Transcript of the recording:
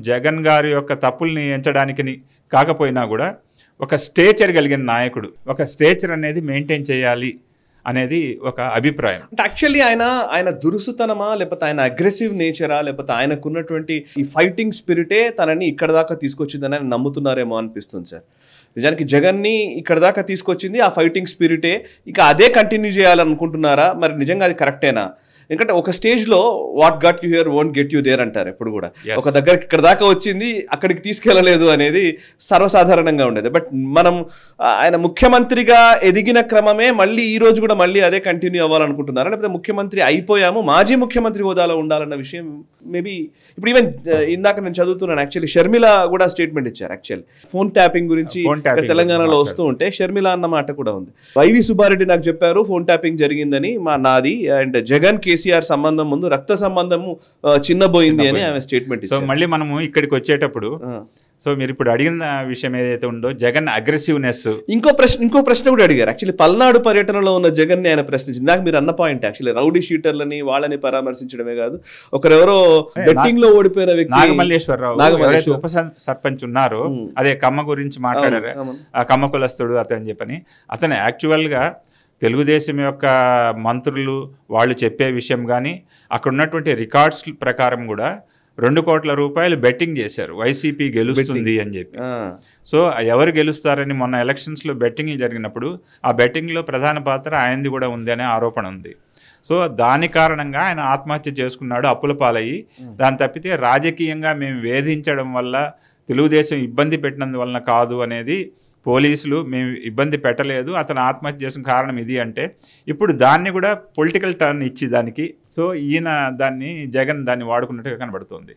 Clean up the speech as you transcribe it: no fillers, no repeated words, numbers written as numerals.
జగన్ గారి యొక్క తప్పుల్ని ఎంచడానికి కాకపోయినా కూడా ఒక స్టేచర్ కలిగిన నాయకుడు, ఒక స్టేచర్ అనేది మెయింటైన్ చేయాలి అనేది ఒక అభిప్రాయం. అంటే యాక్చువల్లీ ఆయన దురుసుతనమా, లేకపోతే ఆయన అగ్రెసివ్ నేచరా, లేకపోతే ఆయనకున్నటువంటి ఈ ఫైటింగ్ స్పిరిటే తనని ఇక్కడ దాకా తీసుకొచ్చిందని ఆయన నమ్ముతున్నారేమో అనిపిస్తుంది సార్. నిజానికి జగన్ని ఇక్కడ దాకా తీసుకొచ్చింది ఆ ఫైటింగ్ స్పిరిటే, ఇక అదే కంటిన్యూ చేయాలనుకుంటున్నారా? మరి నిజంగా అది కరెక్టేనా? ఎందుకంటే ఒక స్టేజ్లో what got you here won't get you there అంటారు ఎప్పుడు కూడా. ఒక దగ్గరికి ఇక్కడ దాకా వచ్చింది అక్కడికి తీసుకెళ్ళలేదు అనేది సర్వసాధారణంగా ఉండేది. బట్ మనం ఆయన ముఖ్యమంత్రిగా ఎదిగిన క్రమమే మళ్ళీ ఈ రోజు కూడా మళ్ళీ అదే కంటిన్యూ అవ్వాలనుకుంటున్నారా, లేకపోతే ముఖ్యమంత్రి అయిపోయాము మాజీ ముఖ్యమంత్రి హోదాలో ఉండాలన్న విషయం మేబీ ఇప్పుడు ఈవెన్ ఇందాక నేను చదువుతున్నాను, యాక్చువల్లీ షర్మిల కూడా స్టేట్మెంట్ ఇచ్చారు. యాక్చువల్లీ ఫోన్ ట్యాపింగ్ గురించి తెలంగాణలో వస్తూ ఉంటే షర్మిల అన్న మాట కూడా ఉంది. వైవి సుబ్బారెడ్డి నాకు చెప్పారు ఫోన్ ట్యాపింగ్ జరిగిందని, నాది అండ్ జగన్ కేసీఆర్ సంబంధం ముందు రక్త సంబంధము చిన్నబోయింది అని ఆమె స్టేట్మెంట్ ఇచ్చారు. సో మళ్ళీ మనము ఇక్కడికి వచ్చేటప్పుడు సో మీరు ఇప్పుడు అడిగిన విషయం ఏదైతే ఉందో జగన్ అగ్రెసివ్నెస్, ఇంకో ప్రశ్న కూడా అడిగారు. యాక్చువల్లీ పల్నాడు పర్యటనలో ఉన్న జగన్ ని ఆయన ప్రశ్నించింది. నాకు మీరు అన్న పాయింట్ యాక్చువల్లీ రౌడీ షీటర్లని వాళ్ళని పరామర్శించడమే కాదు, ఒకరెవరో బెట్టింగ్ లో ఓడిపోయిన వ్యక్తి నాగమల్లేశ్వరరావు ఉప సర్పంచ్ ఉన్నారు, అదే కమ్మ గురించి మాట్లాడారు, ఆ కమ్మ కులస్తుడు అతని చెప్పని. అతను యాక్చువల్ గా తెలుగుదేశం యొక్క మంత్రులు వాళ్ళు చెప్పే విషయం కానీ అక్కడ ఉన్నటువంటి రికార్డ్స్ ప్రకారం కూడా 2 కోట్ల రూపాయలు బెట్టింగ్ చేశారు వైసీపీ గెలుస్తుంది అని చెప్పి. సో ఎవరు గెలుస్తారని మొన్న ఎలక్షన్స్లో బెట్టింగ్లు జరిగినప్పుడు ఆ బెట్టింగ్లో ప్రధాన పాత్ర ఆయనది కూడా ఉంది అనే ఆరోపణ ఉంది. సో దాని కారణంగా ఆయన ఆత్మహత్య చేసుకున్నాడు, అప్పుల పాలయ్యి. దాని తప్పితే రాజకీయంగా మేము వేధించడం వల్ల తెలుగుదేశం ఇబ్బంది పెట్టినందువలన కాదు అనేది పోలీసులు మేము ఇబ్బంది పెట్టలేదు, అతను ఆత్మహత్య చేసిన కారణం ఇది అంటే ఇప్పుడు దాన్ని కూడా పొలిటికల్ టర్న్ ఇచ్చి దానికి సో ఈయన జగన్ దాన్ని వాడుకున్నట్టుగా కనబడుతుంది.